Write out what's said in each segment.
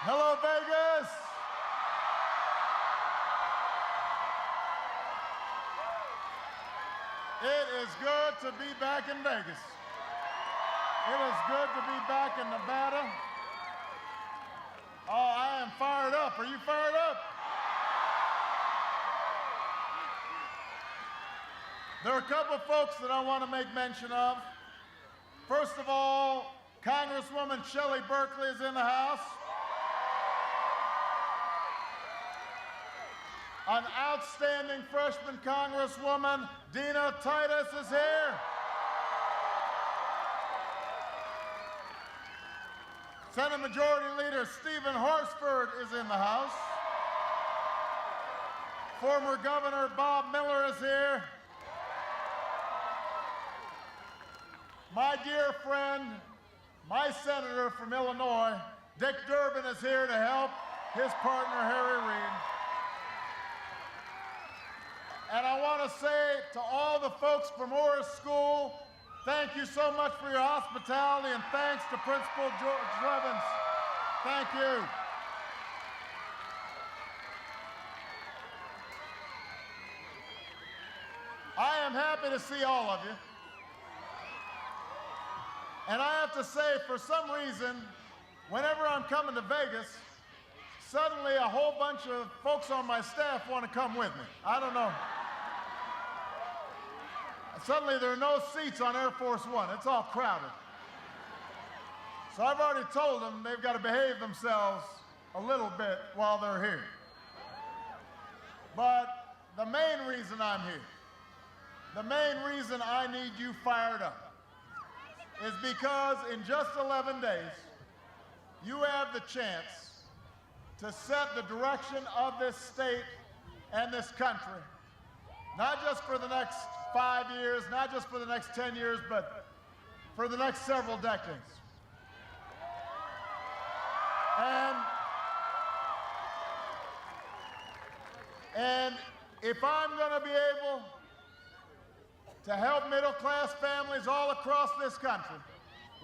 Hello, Vegas. It is good to be back in Vegas. It is good to be back in Nevada. Oh, I am fired up. Are you fired up? There are a couple of folks that I want to make mention of. First of all, Congresswoman Shelley Berkeley is in the house. An outstanding freshman Congresswoman, Dina Titus, is here. Senate Majority Leader Stephen Horsford is in the house. Former Governor Bob Miller is here. My dear friend, my senator from Illinois, Dick Durbin, is here to help his partner, Harry Reid. And I want to say to all the folks from Morris School, thank you so much for your hospitality, and thanks to Principal George Levins. Thank you. I am happy to see all of you. And I have to say, for some reason, whenever I'm coming to Vegas, suddenly a whole bunch of folks on my staff want to come with me. I don't know. Suddenly there are no seats on Air Force One. It's all crowded. So I've already told them they've got to behave themselves a little bit while they're here. But the main reason I'm here, the main reason I need you fired up, is because in just 11 days, you have the chance to set the direction of this state and this country, not just for the next 5 years, not just for the next 10 years, but for the next several decades. And if I'm going to be able to help middle-class families all across this country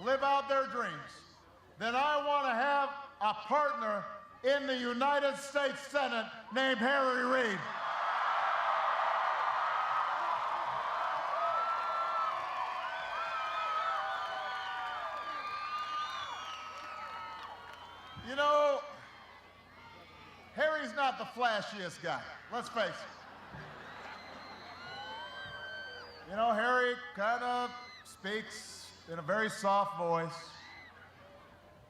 live out their dreams, then I want to have a partner in the United States Senate named Harry Reid. You know, Harry's not the flashiest guy, let's face it. You know, Harry kind of speaks in a very soft voice.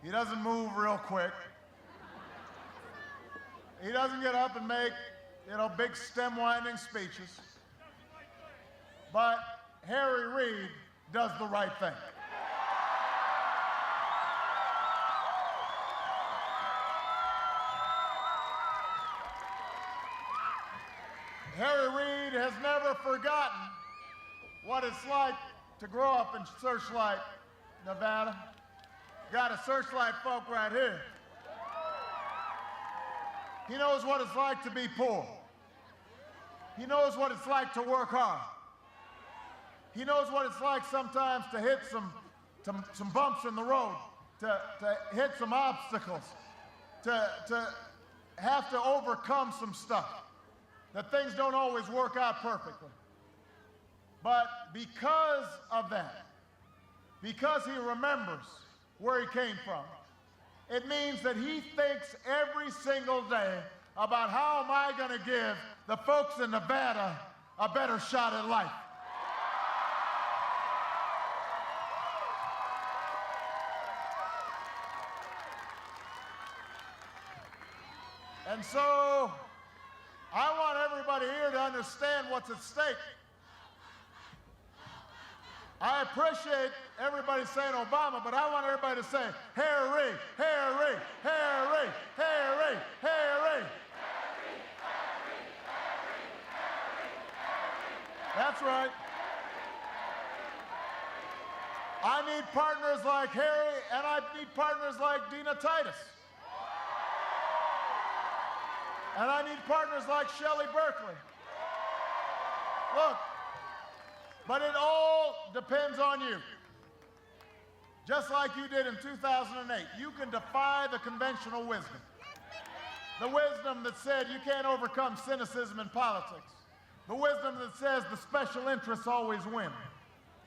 He doesn't move real quick. He doesn't get up and make, big stem-winding speeches. But Harry Reid does the right thing. Harry Reid has never forgotten what it's like to grow up in Searchlight, Nevada. Got a Searchlight folk right here. He knows what it's like to be poor. He knows what it's like to work hard. He knows what it's like sometimes to hit some bumps in the road, to hit some obstacles, to have to overcome some stuff, that things don't always work out perfectly. But because of that, because he remembers where he came from, it means that he thinks every single day about how am I going to give the folks in Nevada a better shot at life. And so I want everybody here to understand what's at stake. I appreciate everybody saying Obama, but I want everybody to say Harry, Harry, Harry, Harry, Harry. That's right. I need partners like Harry, and I need partners like Dina Titus. And I need partners like Shelley Berkeley. Look, but it all depends on you. just like you did in 2008. You can defy the conventional wisdom. The wisdom that said you can't overcome cynicism in politics. The wisdom that says the special interests always win.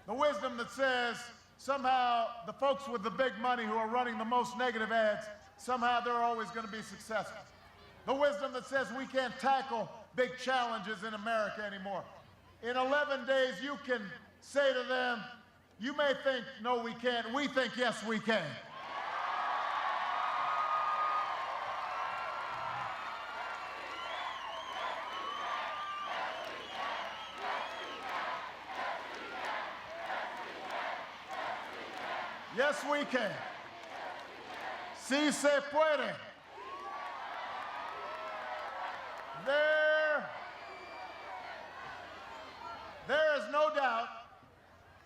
The wisdom that says somehow the folks with the big money who are running the most negative ads, somehow they're always going to be successful. The wisdom that says we can't tackle big challenges in America anymore. In 11 days, you can say to them, you may think, no, we can't. We think, yes, we can. Yes, we can. Sí se puede. There is no doubt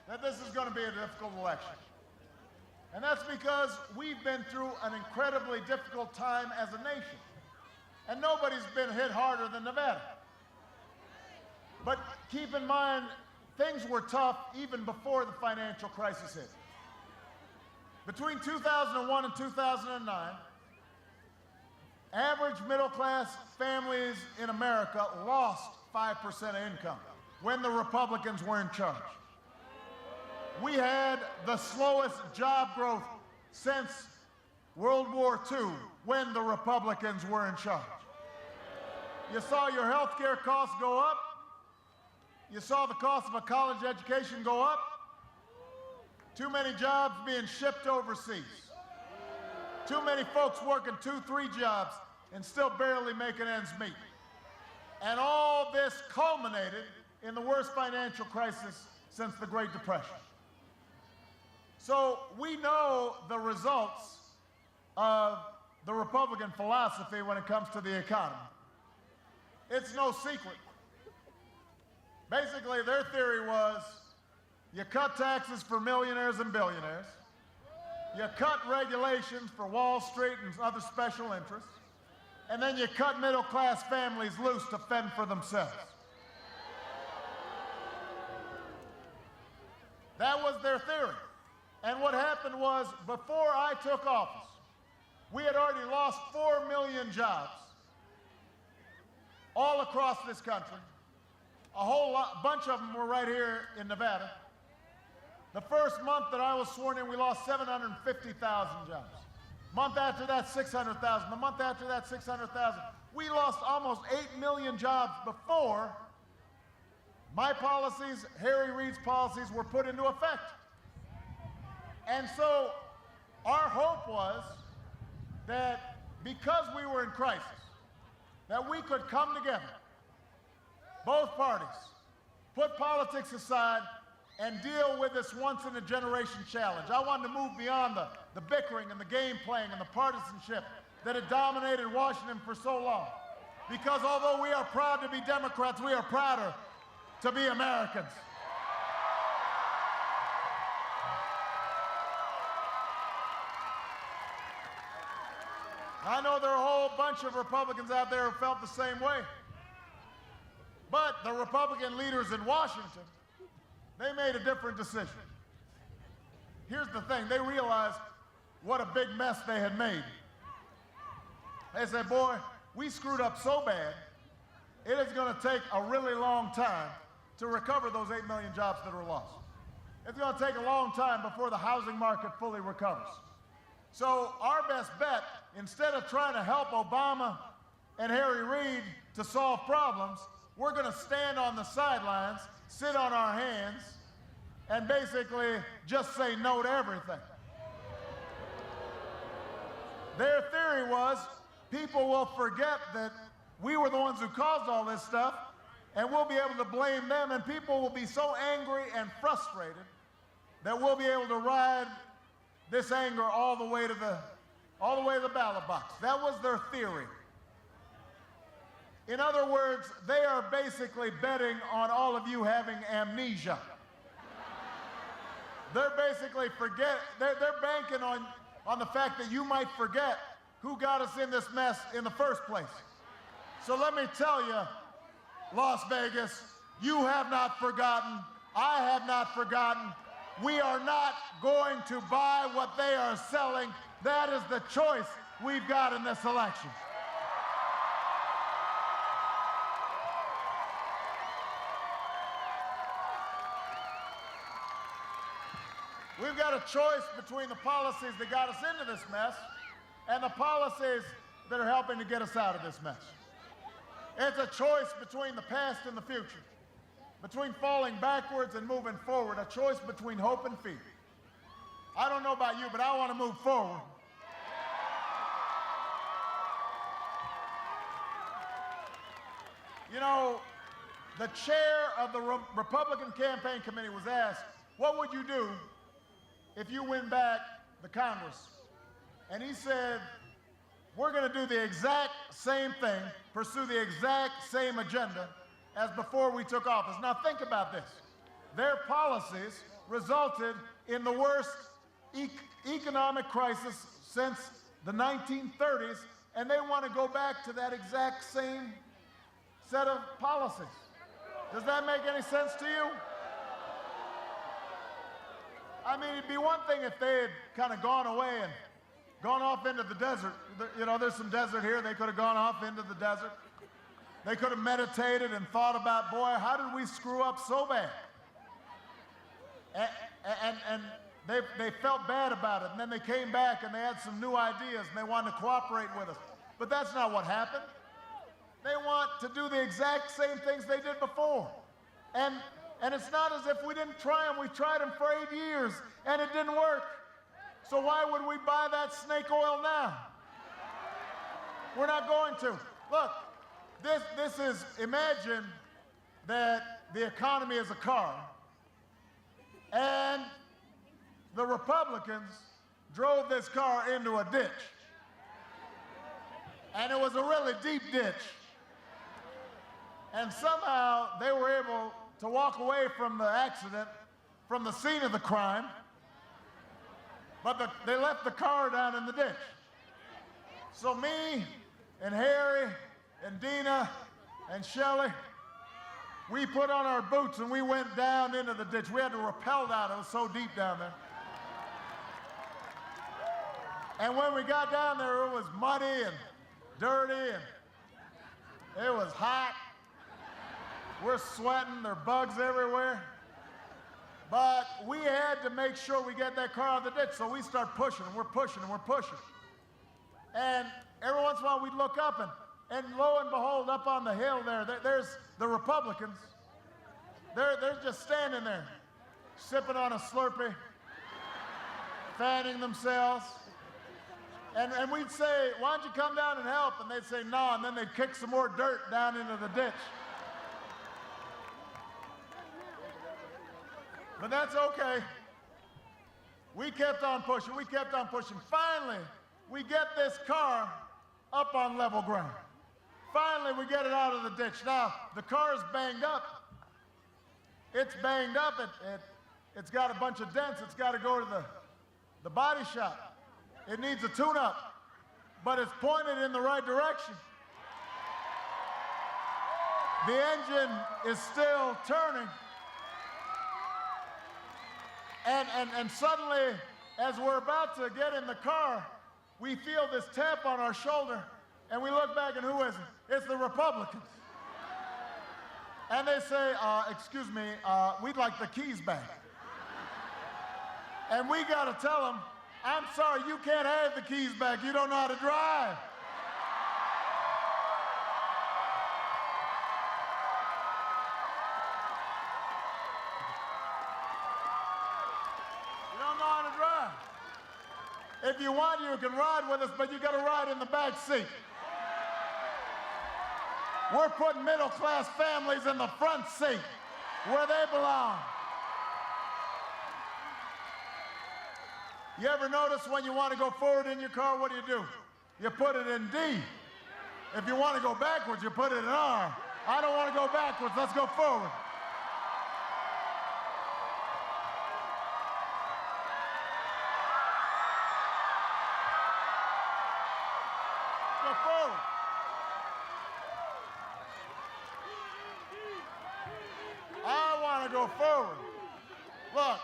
that this is going to be a difficult election. And that's because we've been through an incredibly difficult time as a nation. And nobody's been hit harder than Nevada. But keep in mind, things were tough even before the financial crisis hit. Between 2001 and 2009, average middle-class families in America lost 5% of income when the Republicans were in charge. We had the slowest job growth since World War II when the Republicans were in charge. You saw your health care costs go up. You saw the cost of a college education go up. Too many jobs being shipped overseas. Too many folks working 2, 3 jobs and still barely making ends meet. And all this culminated in the worst financial crisis since the Great Depression. So we know the results of the Republican philosophy when it comes to the economy. It's no secret. Basically, their theory was you cut taxes for millionaires and billionaires, you cut regulations for Wall Street and other special interests, and then you cut middle-class families loose to fend for themselves. That was their theory. And what happened was, before I took office, we had already lost 4 million jobs all across this country. A bunch of them were right here in Nevada. The first month that I was sworn in, we lost 750,000 jobs. Month after that, 600,000. The month after that, 600,000. We lost almost 8 million jobs before my policies, Harry Reid's policies, were put into effect. And so our hope was that because we were in crisis, that we could come together, both parties, put politics aside, and deal with this once-in-a-generation challenge. I wanted to move beyond the bickering and the game playing and the partisanship that had dominated Washington for so long. Because although we are proud to be Democrats, we are prouder to be Americans. I know there are a whole bunch of Republicans out there who felt the same way. But the Republican leaders in Washington, they made a different decision. Here's the thing, they realized what a big mess they had made. They said, boy, we screwed up so bad, it is going to take a really long time to recover those 8 million jobs that were lost. It's going to take a long time before the housing market fully recovers. So our best bet, instead of trying to help Obama and Harry Reid to solve problems, we're going to stand on the sidelines, sit on our hands, and basically just say no to everything. Their theory was people will forget that we were the ones who caused all this stuff, and we'll be able to blame them, and people will be so angry and frustrated that we'll be able to ride this anger all the way to the ballot box. That was their theory. In other words, they are basically betting on all of you having amnesia. They're basically they're banking on the fact that you might forget who got us in this mess in the first place. So let me tell you, Las Vegas, you have not forgotten, I have not forgotten, We are not going to buy what they are selling. That is the choice we've got in this election. We've got a choice between the policies that got us into this mess and the policies that are helping to get us out of this mess. It's a choice between the past and the future, between falling backwards and moving forward, a choice between hope and fear. I don't know about you, but I want to move forward. You know, the chair of the Republican campaign committee was asked, what would you do if you win back the Congress? And he said, we're going to do the exact same thing, pursue the exact same agenda as before we took office. Now think about this. Their policies resulted in the worst economic crisis since the 1930s, and they want to go back to that exact same set of policies. Does that make any sense to you? I mean, it'd be one thing if they had kind of gone away and gone off into the desert. You know, there's some desert here. They could have gone off into the desert. They could have meditated and thought about, boy, how did we screw up so bad? And they felt bad about it. And then they came back and they had some new ideas and they wanted to cooperate with us. But that's not what happened. They want to do the exact same things they did before. And it's not as if we didn't try them. We tried them for 8 years and it didn't work. So why would we buy that snake oil now? We're not going to. Look, this is, imagine that the economy is a car and the Republicans drove this car into a ditch. And it was a really deep ditch. And somehow they were able to walk away from the accident, from the scene of the crime, but they left the car down in the ditch. So me and Harry and Dina and Shelley, we put on our boots and we went down into the ditch. We had to rappel down. It was so deep down there. And when we got down there, it was muddy and dirty and it was hot. We're sweating, there are bugs everywhere. But we had to make sure we get that car out of the ditch, so we start pushing, and we're pushing, and we're pushing. And every once in a while, we'd look up, and lo and behold, up on the hill there's the Republicans. They're just standing there, sipping on a Slurpee, fanning themselves. And we'd say, why don't you come down and help? And they'd say, no, and then they'd kick some more dirt down into the ditch. But that's okay. We kept on pushing. We kept on pushing. Finally, we get this car up on level ground. Finally, we get it out of the ditch. Now, the car is banged up. It's banged up. It's got a bunch of dents. It's got to go to the body shop. It needs a tune-up, but it's pointed in the right direction. The engine is still turning. And suddenly, as we're about to get in the car, we feel this tap on our shoulder, and we look back, and who is it? It's the Republicans. And they say, excuse me, we'd like the keys back. And we got to tell them, I'm sorry, you can't have the keys back. You don't know how to drive. If you want, you can ride with us, but you got to ride in the back seat. We're putting middle-class families in the front seat where they belong. You ever notice when you want to go forward in your car, what do? You put it in D. If you want to go backwards, you put it in R. I don't want to go backwards. Let's go forward. Go forward. Look,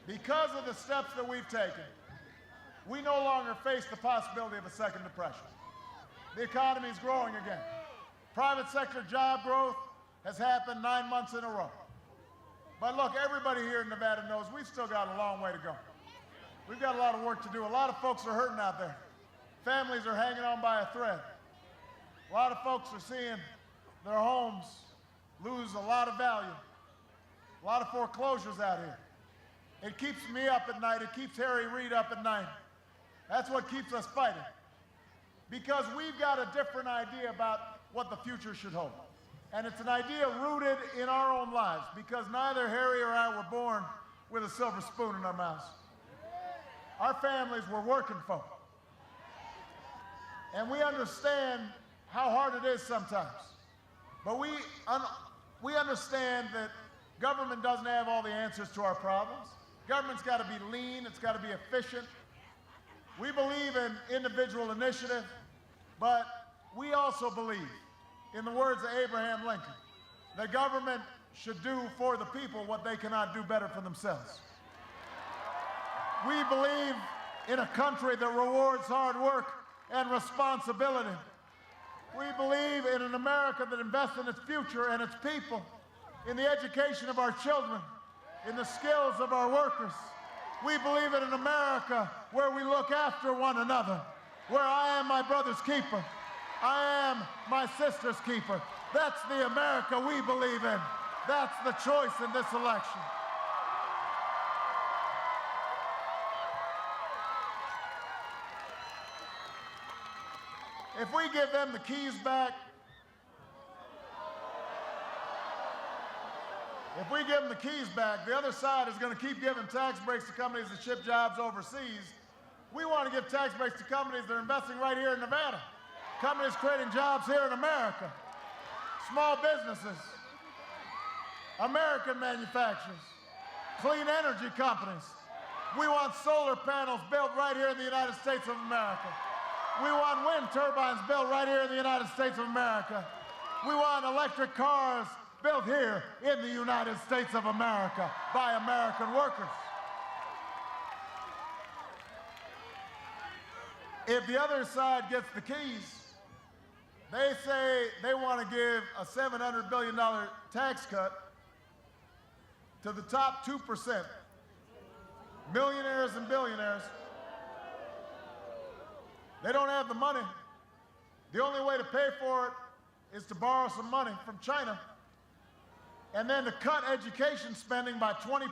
Because of the steps that we've taken, we no longer face the possibility of a second depression. The economy is growing again. Private sector job growth has happened 9 months in a row. But look, everybody here in Nevada knows we've still got a long way to go. We've got a lot of work to do. A lot of folks are hurting out there. Families are hanging on by a thread. A lot of folks are seeing their homes lose a lot of value. A lot of foreclosures out here. It keeps me up at night. It keeps Harry Reid up at night. That's what keeps us fighting. Because we've got a different idea about what the future should hold. And it's an idea rooted in our own lives, because neither Harry or I were born with a silver spoon in our mouths. Our families were working folk. And we understand how hard it is sometimes. But we understand that government doesn't have all the answers to our problems. Government's got to be lean, it's got to be efficient. We believe in individual initiative, but we also believe, in the words of Abraham Lincoln, that government should do for the people what they cannot do better for themselves. We believe in a country that rewards hard work and responsibility. We believe in an America that invests in its future and its people, in the education of our children, in the skills of our workers. We believe in an America where we look after one another, where I am my brother's keeper, I am my sister's keeper. That's the America we believe in. That's the choice in this election. If we give them the keys back, the other side is going to keep giving tax breaks to companies that ship jobs overseas. We want to give tax breaks to companies that are investing right here in Nevada. Companies creating jobs here in America. Small businesses. American manufacturers. Clean energy companies. We want solar panels built right here in the United States of America. We want wind turbines built right here in the United States of America. We want electric cars built here in the United States of America by American workers. If the other side gets the keys, they say they want to give a $700 billion tax cut to the top 2%, millionaires and billionaires. They don't have the money. The only way to pay for it is to borrow some money from China and then to cut education spending by 20%.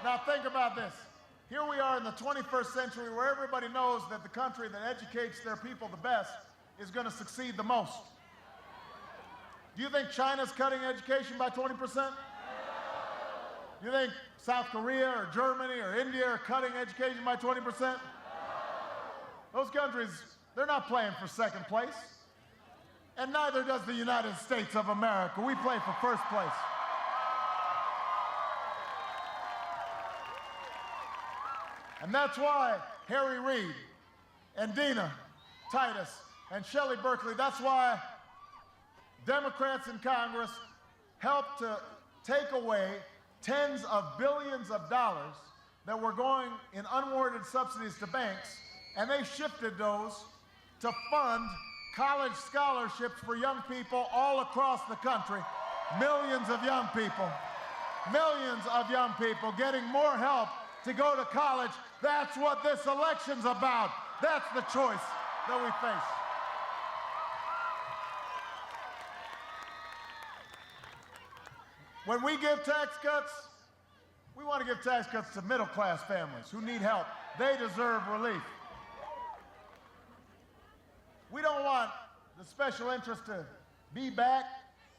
Now think about this. Here we are in the 21st century where everybody knows that the country that educates their people the best is going to succeed the most. Do you think China's cutting education by 20%? Do you think South Korea or Germany or India are cutting education by 20%? Those countries, they're not playing for second place. And neither does the United States of America. We play for first place. And that's why Harry Reid and Dina Titus and Shelley Berkeley, that's why Democrats in Congress helped to take away tens of billions of dollars that were going in unwarranted subsidies to banks, and they shifted those to fund college scholarships for young people all across the country. Millions of young people getting more help to go to college. That's what this election's about. That's the choice that we face. When we give tax cuts, we want to give tax cuts to middle-class families who need help. They deserve relief. We don't want the special interest to be back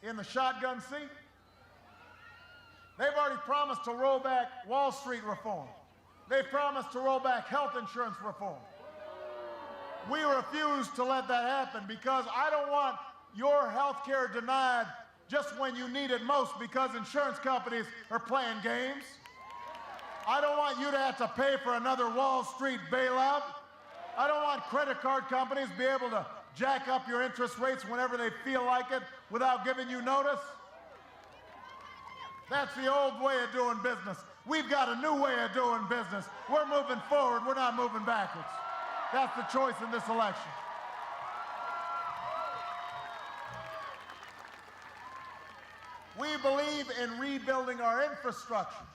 in the shotgun seat. They've already promised to roll back Wall Street reform. They've promised to roll back health insurance reform. We refuse to let that happen because I don't want your health care denied just when you need it most because insurance companies are playing games. I don't want you to have to pay for another Wall Street bailout. I don't want credit card companies to be able to jack up your interest rates whenever they feel like it without giving you notice. That's the old way of doing business. We've got a new way of doing business. We're moving forward. We're not moving backwards. That's the choice in this election. We believe in rebuilding our infrastructure.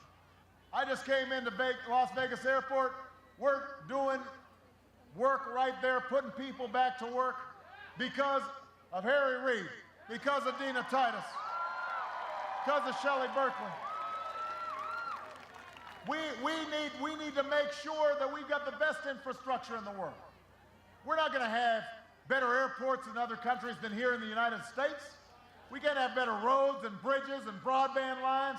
I just came into Las Vegas Airport. We're doing work right there, putting people back to work because of Harry Reid, because of Dina Titus, because of Shelley Berkeley. We need to make sure that we've got the best infrastructure in the world. We're not going to have better airports in other countries than here in the United States. We got to have better roads and bridges and broadband lines.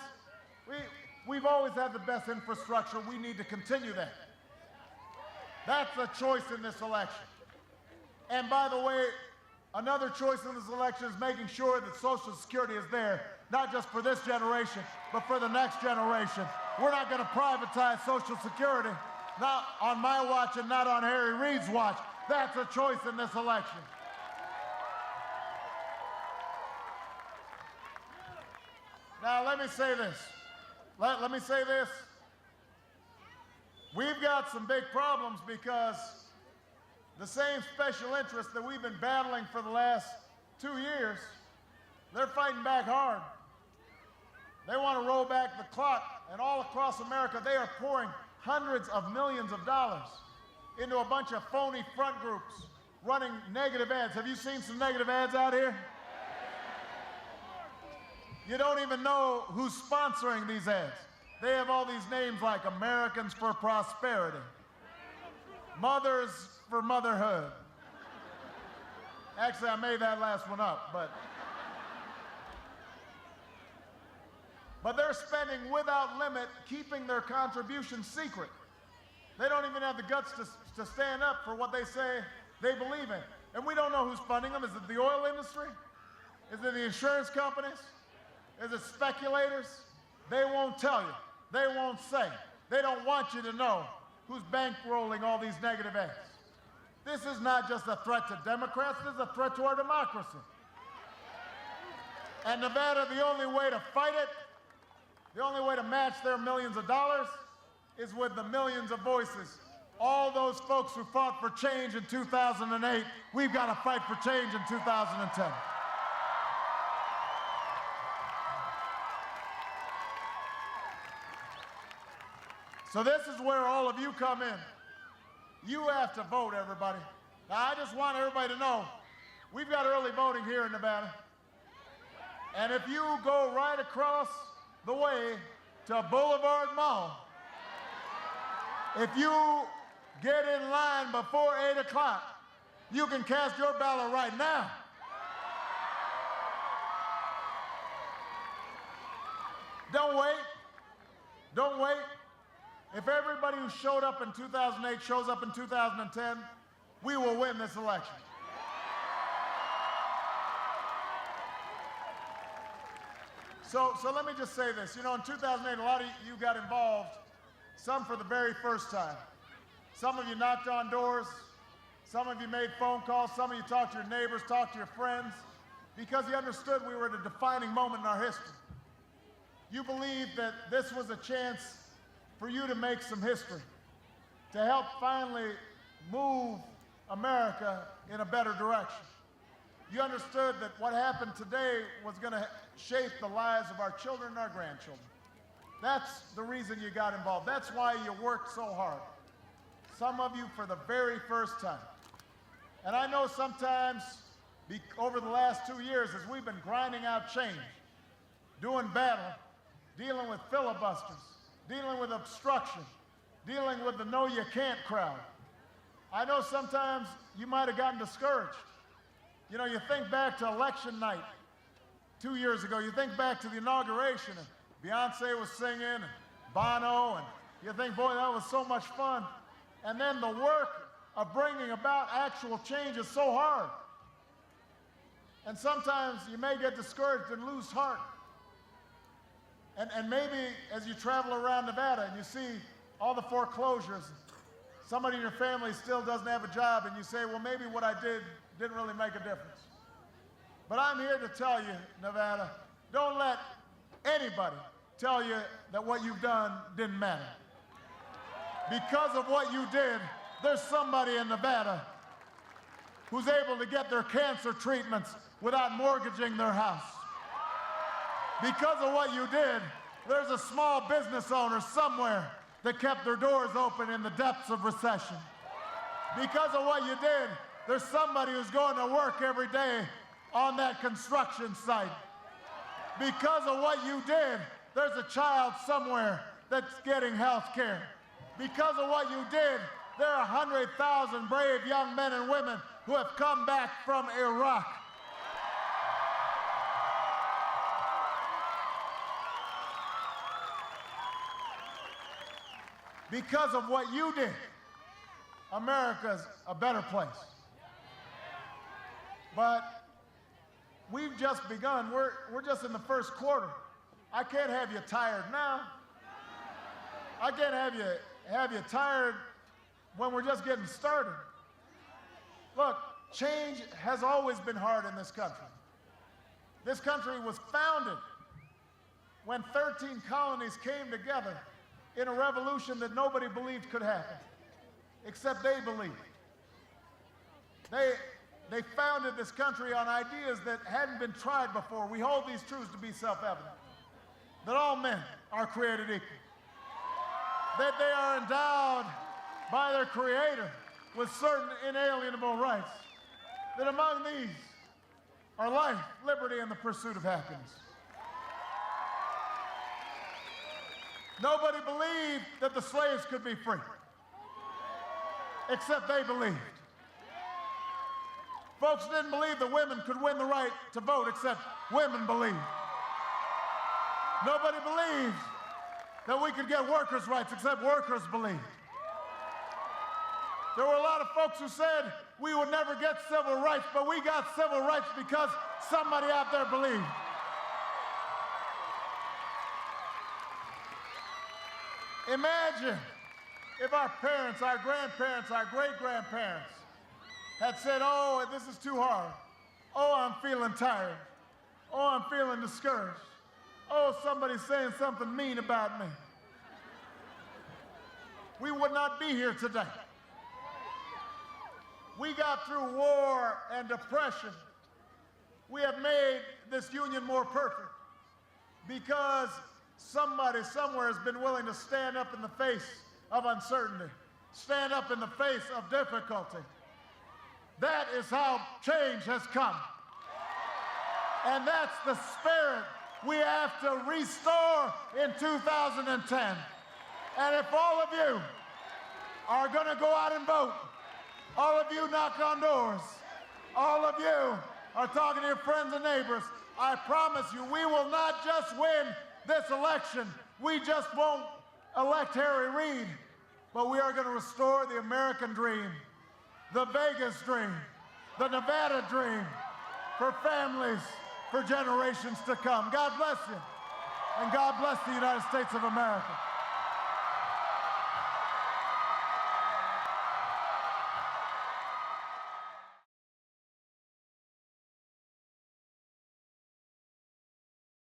We've always had the best infrastructure. We need to continue that. That's the choice in this election. And by the way, another choice in this election is making sure that Social Security is there, not just for this generation, but for the next generation. We're not going to privatize Social Security, not on my watch and not on Harry Reid's watch. That's a choice in this election. Now, let me say this. Let me say this. We've got some big problems because the same special interests that we've been battling for the last 2 years, they're fighting back hard. They want to roll back the clock, and all across America, they are pouring hundreds of millions of dollars into a bunch of phony front groups running negative ads. Have you seen some negative ads out here? You don't even know who's sponsoring these ads. They have all these names like Americans for Prosperity, Mothers for Motherhood. Actually, I made that last one up, but they're spending without limit, keeping their contributions secret. They don't even have the guts to stand up for what they say they believe in. And we don't know who's funding them. Is it the oil industry? Is it the insurance companies? Is it speculators? They won't tell you. They won't say. They don't want you to know who's bankrolling all these negative ads. This is not just a threat to Democrats, this is a threat to our democracy. And Nevada, the only way to fight it, the only way to match their millions of dollars is with the millions of voices. All those folks who fought for change in 2008, we've got to fight for change in 2010. So this is where all of you come in. You have to vote, everybody. Now, I just want everybody to know, we've got early voting here in Nevada. And if you go right across the way to Boulevard Mall, if you get in line before 8 o'clock, you can cast your ballot right now. Don't wait. Don't wait. If everybody who showed up in 2008 shows up in 2010, we will win this election. So let me just say this. You know, in 2008, a lot of you got involved, some for the very first time. Some of you knocked on doors. Some of you made phone calls. Some of you talked to your neighbors, talked to your friends, because you understood we were at a defining moment in our history. You believed that this was a chance for you to make some history, to help finally move America in a better direction. You understood that what happened today was going to shape the lives of our children and our grandchildren. That's the reason you got involved. That's why you worked so hard. Some of you for the very first time. And I know sometimes over the last 2 years, as we've been grinding out change, doing battle, dealing with filibusters, dealing with obstruction, dealing with the no you can't crowd. I know sometimes you might have gotten discouraged. You know, you think back to election night 2 years ago, you think back to the inauguration, and Beyonce was singing, and Bono, and you think, boy, that was so much fun. And then the work of bringing about actual change is so hard. And sometimes you may get discouraged and lose heart. And maybe as you travel around Nevada and you see all the foreclosures, somebody in your family still doesn't have a job, and you say, well, maybe what I did didn't really make a difference. But I'm here to tell you, Nevada, don't let anybody tell you that what you've done didn't matter. Because of what you did, there's somebody in Nevada who's able to get their cancer treatments without mortgaging their house. Because of what you did, there's a small business owner somewhere that kept their doors open in the depths of recession. Because of what you did, there's somebody who's going to work every day on that construction site. Because of what you did, there's a child somewhere that's getting health care. Because of what you did, there are 100,000 brave young men and women who have come back from Iraq. Because of what you did, America's a better place. But we've just begun. We're just in the first quarter. I can't have you tired now. I can't have you tired when we're just getting started. Look, change has always been hard in this country. This country was founded when 13 colonies came together in a revolution that nobody believed could happen, except they believed. They founded this country on ideas that hadn't been tried before. We hold these truths to be self-evident, that all men are created equal, that they are endowed by their Creator with certain inalienable rights, that among these are life, liberty, and the pursuit of happiness. Nobody believed that the slaves could be free, except they believed. Folks didn't believe that women could win the right to vote, except women believed. Nobody believed that we could get workers' rights, except workers believed. There were a lot of folks who said we would never get civil rights, but we got civil rights because somebody out there believed. Imagine if our parents, our grandparents, our great-grandparents had said, oh, this is too hard. Oh, I'm feeling tired. Oh, I'm feeling discouraged. Oh, somebody's saying something mean about me. We would not be here today. We got through war and depression. We have made this union more perfect because somebody somewhere has been willing to stand up in the face of uncertainty, stand up in the face of difficulty. That is how change has come. And that's the spirit we have to restore in 2010. And if all of you are going to go out and vote, all of you knock on doors, all of you are talking to your friends and neighbors, I promise you we will not just win this election. We just won't elect Harry Reid, but we are going to restore the American dream, the Vegas dream, the Nevada dream for families, for generations to come. God bless you, and God bless the United States of America.